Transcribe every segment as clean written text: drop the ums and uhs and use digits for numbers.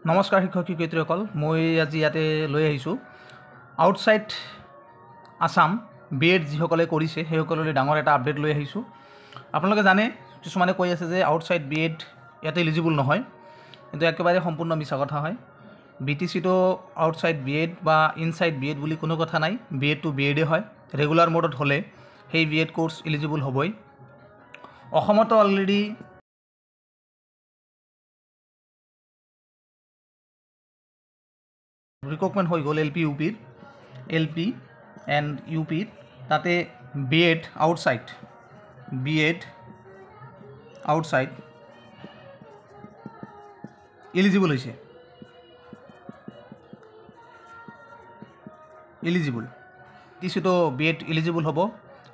নমস্কাৰ শিক্ষক শিক্ষয়িত্ৰীসকল, মই আজি ইয়াতে লৈ আহিছোঁ আউটসাইড আসাম বিএড যিসকলে কৰিছে সেইসকললৈ ডাঙৰ এটা আপডেট লৈ আহিছোঁ। আপোনালোকে জানে, কিছুমানে কৈ আছে যে আউটসাইড বিএড ইয়াতে এলিজিবল নহয়, কিন্তু একেবাৰে সম্পূৰ্ণ মিছা কথা হয়। BTCটো আউটসাইড বিএড বা ইনসাইড বিএড বুলি কোনো কথা নাই। বিএডটো বিএডে হয়। ৰেগুলাৰ মোডত হ'লে সেই বিএড কোৰ্চ এলিজিবল হ'বই। অসমতো অলৰেডি ৰিক্ৰুটমেণ্ট হৈ গ'ল LP এণ্ড UPৰ। তাতে বিএড আউটসাইড এলিজিবল হৈছে। BTCটো বিএড এলিজিবল হ'ব,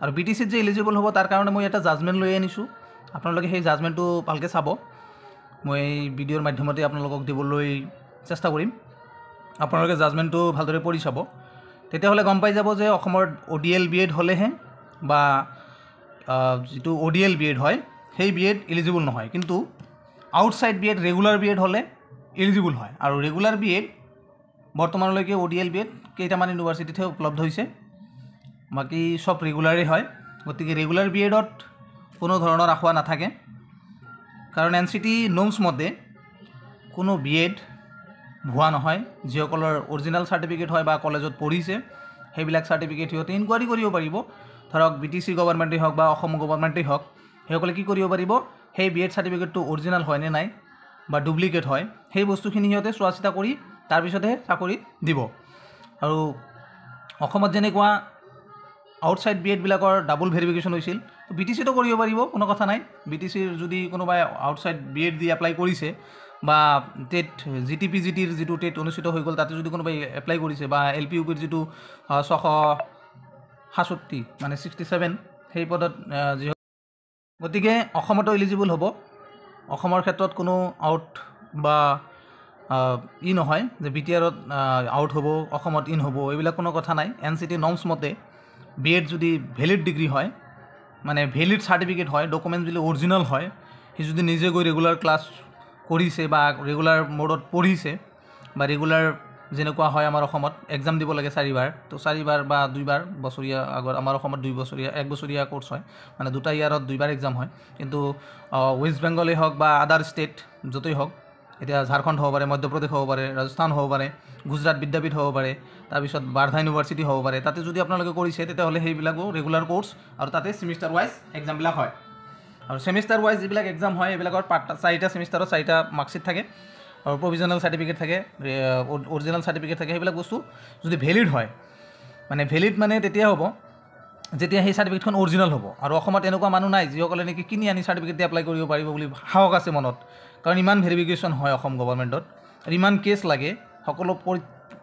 আৰু BTCত যে এলিজিবল হ'ব তাৰ কাৰণে মই এটা জাজমেণ্ট লৈ আনিছোঁ। আপোনালোকে সেই জাজমেণ্টটো ভালকৈ চাব। মই ভিডিঅ'ৰ মাধ্যমতে আপোনালোকক দিবলৈ চেষ্টা কৰিম। আপোনালোকে জাজমেণ্টটো ভালদৰে পঢ়ি চাব, তেতিয়াহ'লে গম পাই যাব যে অসমৰ ODL বিএড হ'লেহে বা যিটো ODL বিএড হয় সেই বিএড এলিজিবল নহয়, কিন্তু আউটসাইড বিএড ৰেগুলাৰ বিএড হ'লে এলিজিবল হয়। আৰু ৰেগুলাৰ বিএড বৰ্তমানলৈকে ODL বিএড কেইটামান ইউনিভাৰ্চিটিতহে উপলব্ধ হৈছে, বাকী চব ৰেগুলাৰেই হয়। গতিকে ৰেগুলাৰ বিএডত কোনো ধৰণৰ আখোৱা নাথাকে, কাৰণ NCT নৰ্মছ মতে কোনো বিএড ভুৱা নহয়। যিসকলৰ অৰিজিনেল চাৰ্টিফিকেট হয় বা কলেজত পঢ়িছে সেইবিলাক চাৰ্টিফিকেট সিহঁতে ইনকুৱাৰী কৰিব পাৰিব। ধৰক BTC গভৰ্ণমেণ্টেই হওক বা অসম গভৰ্ণমেণ্টেই হওক, সেইসকলে কি কৰিব পাৰিব, সেই বিএড চাৰ্টিফিকেটটো অৰিজিনেল হয়নে নাই বা ডুপ্লিকেট হয় সেই বস্তুখিনি সিহঁতে চোৱা চিতা কৰি তাৰপিছতহে চাকৰি দিব। আৰু অসমত যেনেকুৱা আউটসাইড বিএডবিলাকৰ ডাবল ভেৰিফিকেশ্যন হৈছিল, BTCটো কৰিব পাৰিব, কোনো কথা নাই। BTCৰ যদি কোনোবাই আউটসাইড বিএড দি এপ্লাই কৰিছে বা টেট GTPGTৰ যিটো টেট অনুষ্ঠিত হৈ গ'ল তাতে যদি কোনোবাই এপ্লাই কৰিছে, বা LP UPৰ যিটো 667 মানে 67 সেই পদত যি, গতিকে অসমতো এলিজিবল হ'ব। অসমৰ ক্ষেত্ৰত কোনো আউট বা নহয় যে BTRত আউট হ'ব, অসমত ইন হ'ব, এইবিলাক কোনো কথা নাই। NCT নৰ্মছ মতে বিএড যদি ভেলিড ডিগ্ৰী হয়, মানে ভেলিড চাৰ্টিফিকেট হয়, ডকুমেণ্ট যদি অৰিজিনেল হয়, সি যদি নিজে গৈ ৰেগুলাৰ ক্লাছ কৰিছে বা ৰেগুলাৰ মোডত পঢ়িছে, বা ৰেগুলাৰ যেনেকুৱা হয় আমাৰ অসমত এক্সাম দিব লাগে 4 বাৰ, তো 4 বাৰ বা 2 বাৰ বছৰীয়া আগত আমাৰ অসমত 2 বছৰীয়া 1 বছৰীয়া কোৰ্চ হয়, মানে 2টা ইয়াৰত 2 বাৰ এক্সাম হয়। কিন্তু ৱেষ্ট বেংগলেই হওক বা আদাৰ ষ্টেট য'তেই হওক, এতিয়া ঝাৰখণ্ড হ'ব পাৰে, মধ্যপ্ৰদেশ হ'ব পাৰে, ৰাজস্থান হ'ব পাৰে, গুজৰাট বিদ্যাপীঠ হ'ব পাৰে, তাৰপিছত বাৰ্ধা ইউনিভাৰ্চিটি হ'ব পাৰে, তাতে যদি আপোনালোকে কৰিছে তেতিয়াহ'লে সেইবিলাকো ৰেগুলাৰ কোৰ্চ, আৰু তাতে ছেমিষ্টাৰ ৱাইজ এক্সামবিলাক হয়। আৰু ছেমিষ্টাৰ ৱাইজ যিবিলাক এক্সাম হয় এইবিলাকৰ 4টা ছেমিষ্টাৰত 4টা মাৰ্কশ্বিট থাকে, আৰু প্ৰভিজনেল চাৰ্টিফিকেট থাকে, অৰিজিনেল চাৰ্টিফিকেট থাকে। সেইবিলাক বস্তু যদি ভেলিড হয়, মানে ভেলিড মানে তেতিয়া হ'ব যেতিয়া সেই চাৰ্টিফিকেটখন অৰিজিনেল হ'ব। আৰু অসমত এনেকুৱা মানুহ নাই যিসকলে নেকি কিনি আনি চাৰ্টিফিকেট দি এপ্লাই কৰিব পাৰিব বুলি সাহস আছে মনত, কাৰণ ইমান ভেৰিফিকেশ্যন হয় অসম গভৰ্ণমেণ্টত, আৰু ইমান কেছ লাগে। সকলো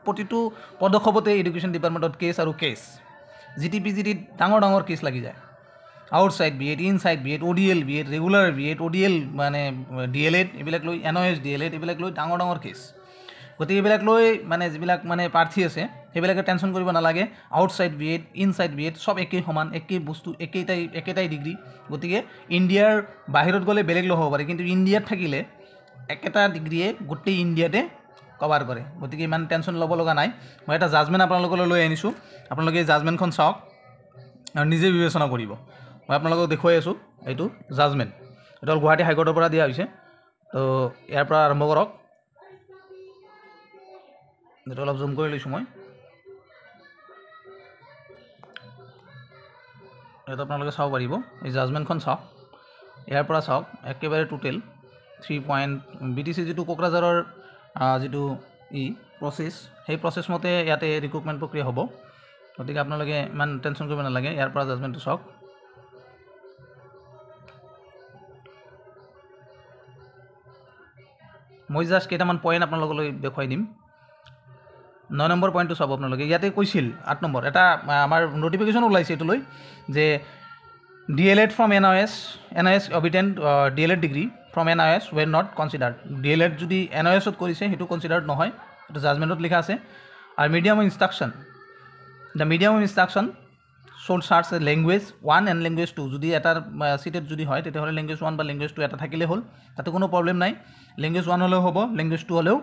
প্ৰতিটো পদক্ষেপতে এডুকেশ্যন ডিপাৰ্টমেণ্টত কেছ আৰু কেছ। GTPGTত ডাঙৰ কেছ লাগি যায়। Outside BEd, inside BEd, ODL BEd, regular BEd, ODL মানে DLED, এইবিলাক লৈ NOS DLED, এইবিলাক লৈ ডাঙৰ কেছ। গতিকে এইবিলাক লৈ মানে যিবিলাক মানে প্ৰাৰ্থী আছে সেইবিলাকে টেনশ্যন কৰিব নালাগে। আউটসাইড বিএড, ইনসাইড বিএড চব একেই সমান, একেই বস্তু, একেটাই ডিগ্ৰী। গতিকে ইণ্ডিয়াৰ বাহিৰত গ'লে বেলেগ লগ হ'ব পাৰে, কিন্তু ইণ্ডিয়াত থাকিলে একেটা ডিগ্ৰীয়ে গোটেই ইণ্ডিয়াতে কভাৰ কৰে। গতিকে ইমান টেনশ্যন ল'ব লগা নাই। মই এটা জাজমেণ্ট আপোনালোকলৈ লৈ আনিছোঁ, আপোনালোকে এই জাজমেণ্টখন চাওক আৰু নিজে বিবেচনা কৰিব। মই আপোনালোকক দেখুৱাই আছোঁ, এইটো জাজমেণ্ট, এইটো হ'ল গুৱাহাটী হাইকোৰ্টৰ পৰা দিয়া হৈছে। তো ইয়াৰ পৰা আৰম্ভ কৰক। এইটো অলপ জুম কৰি লৈছোঁ মই, এইটো আপোনালোকে চাব পাৰিব। এই জাজমেণ্টখন চাওক, ইয়াৰ পৰা চাওক একেবাৰে টোটেল 3 পইণ্ট। BTC যিটো কোকৰাঝাৰৰ যিটো প্ৰচেছ, সেই প্ৰচেছ মতে ইয়াতে ৰিক্ৰুটমেণ্ট প্ৰক্ৰিয়া হ'ব। গতিকে আপোনালোকে ইমান টেনশ্যন কৰিব নালাগে। ইয়াৰ পৰা জাজমেণ্টটো চাওক। মই জাষ্ট কেইটামান পইণ্ট আপোনালোকলৈ দেখুৱাই দিম। 9 নম্বৰ পইণ্টটো চাব আপোনালোকে। ইয়াতে কৈছিল 8 নম্বৰ এটা আমাৰ নটিফিকেশ্যন ওলাইছে এইটো লৈ, যে DLED from NIS obtained DLED degree from NIS were not considered. DLED যদি NISত কৰিছে সেইটো কনচিডাৰ্ড নহয়, এইটো জাজমেণ্টত লিখা আছে। আৰু medium of instruction, the medium of instruction should search language 1 and language 2 যদি এটাৰ সিটেড যদি হয় তেতিয়াহ'লে language 1 বা language 2 এটা থাকিলে হ'ল, তাতে কোনো প্ৰবলেম নাই। language 1 হ'লেও হ'ব, language 2 হ'লেও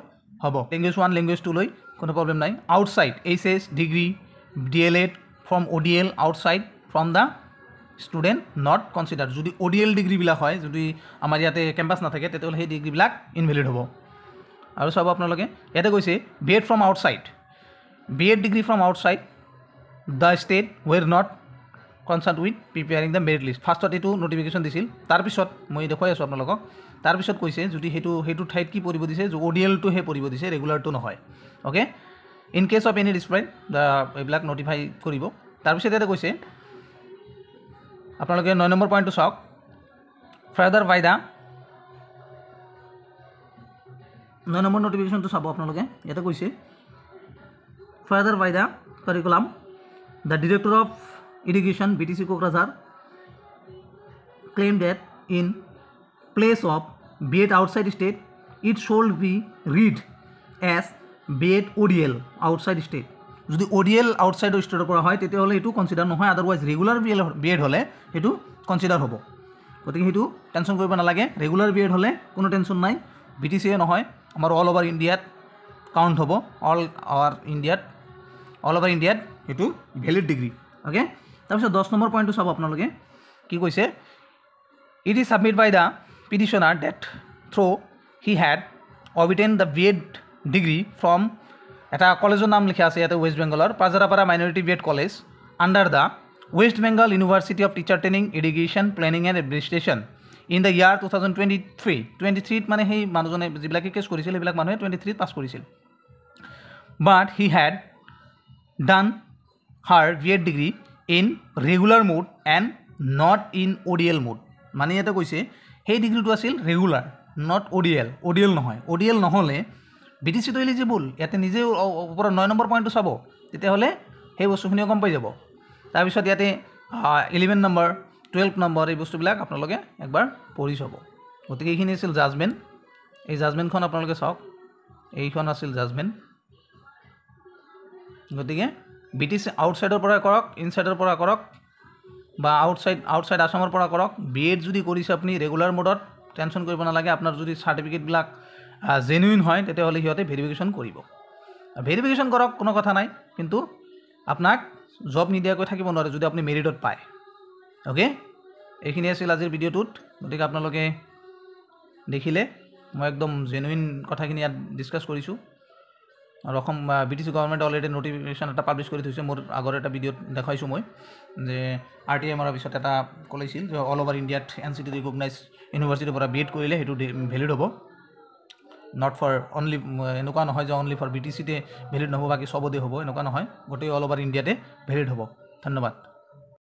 হ'ব লেংগুৱেজ 1 লেংগুৱেজ 2 লৈ কোনো প্ৰব্লেম নাই outside HS degree DLEd from ODL outside from the student not consider যদি ODL ডিগ্ৰীবিলাক হয় যদি আমাৰ ইয়াতে কেম্পাছ নাথাকে তেতিয়াহ'লে সেই ডিগ্ৰীবিলাক ইনভেলিড হ'ব আৰু চাব আপোনালোকে ইয়াতে কৈছে BEd from outside BEd degree from outside the state were not considered with preparing the merit list ফাৰ্ষ্টত এইটো নটিফিকেশ্যন দিছিল তাৰপিছত মই দেখুৱাই আছোঁ আপোনালোকক তাৰপিছত কৈছে যদি সেইটো ঠাইত কি পৰিব দিছে যে ODLটোহে পৰিব দিছে ৰেগুলাৰটো নহয় okay in case of any dispute the এইবিলাক নটিফাই কৰিব তাৰপিছত ইয়াতে কৈছে আপোনালোকে 9 নম্বৰ পইণ্টটো চাওক ফাৰ্দাৰ বাই দ্য 9 নম্বৰ নটিফিকেশ্যনটো চাব আপোনালোকে ইয়াতে কৈছে further by the curriculum the director of Education BTC Kokrajhar claimed that in place of BEd outside state it should be read as BEd ODL outside state যদি ODL outside state পৰা হয় তেতিয়াহ'লে এটো কনসিডাৰ নহয় otherwise regular BEd হলে এটো consider হ'ব গতিকে হেতু টেনশন কৰিব নালাগে ৰেগুলাৰ BEd হলে কোনো টেনশন নাই BTC নহয় আমাৰ অল ওভাৰ ইন্ডিয়াত কাউন্ট হ'ব অল ওভাৰ ইন্ডিয়াত এটো ভ্যালিড ডিগ্ৰী ওকে তাৰপিছত 10 নম্বৰ পইণ্টটো চাব আপোনালোকে কি কৈছে it is submit by the petitioner that through he had obtain the BEd degree from এটা কলেজৰ নাম লিখা আছে ইয়াতে ৱেষ্ট বেংগলৰ পাজাৰাপাৰা minority BEd college under the west Bengal university of teacher training education planning and administration in the year 2023 মানে সেই মানুহজনে যিবিলাকে কেছ কৰিছিল সেইবিলাক মানুহে 23 পাছ কৰিছিল but he had done her BEd degree in regular mode and not in ODL mode মানে এটা কৈছে সেই ডিগ্ৰীটো আছিল ৰেগুলাৰ not ODL নহয় ODL নহলে BTC তো এলিজিবল ইয়াতে নিজে ওপৰ 9 নম্বৰ পইণ্টটো চাব তেতিয়াহ'লে সেই বস্তুখিনি কম পাই যাব তাৰপিছত ইয়াতে 11 নম্বৰ 12 নম্বৰ এই বস্তুবিলাক আপোনালোকে একবাৰ পঢ়ি চাব গতিকে এইখিনি আছিল জাজমেন্ট এই জাজমেন্টখন আপোনালোকে চাওক এইখন আছিল জাজমেন্ট গতিকে BTC আউটসাইডৰ পৰা কৰক ইনসাইডৰ পৰা কৰক বা আউটসাইড আসামৰ পৰা কৰক BEd যদি কৰিছে আপুনি ৰেগুলাৰ মোডত টেনশন কৰিব নালাগে আপোনাৰ যদি সাৰ্টিফিকেট বিলাক জেনুইন হয় তেতিয়াহ'লে হিয়তে ভেৰিফিকেশ্যন কৰিব ভেৰিফিকেশ্যন কৰক কোনো কথা নাই কিন্তু আপোনাক জব নিদিয়াকৈ থাকিব নোৱাৰে যদি আপুনি মেৰিটত পায় ওকে এইখিনি আছিল আজিৰ ভিডিঅ'টোত গতিকে আপোনালোকে দেখিলে মই একদম জেনুইন কথাখিনি ইয়াত ডিসকাস কৰিছোঁ আৰু Assam BTC government already notification এটা পাব্লিছ কৰি থৈছে মোৰ আগৰ এটা ভিডিঅ'ত দেখাইছোঁ মই যে RTM ৰ পিছত এটা কলেছিল যে অল ওভাৰ ইণ্ডিয়াত NCT ৰিকগনাইজ ইউনিভাৰ্চিটিৰ পৰা BEd কৰিলে হেতু ভ্যালিড হ'ব নট ফৰ অনলি এনেকুৱা নহয় যে অনলি ফৰ BTC তে ভ্যালিড নহব বাকি সবতে হ'ব এনেকুৱা নহয় গোটেই অল ওভাৰ ইণ্ডিয়াতে ভ্যালিড হ'ব ধন্যবাদ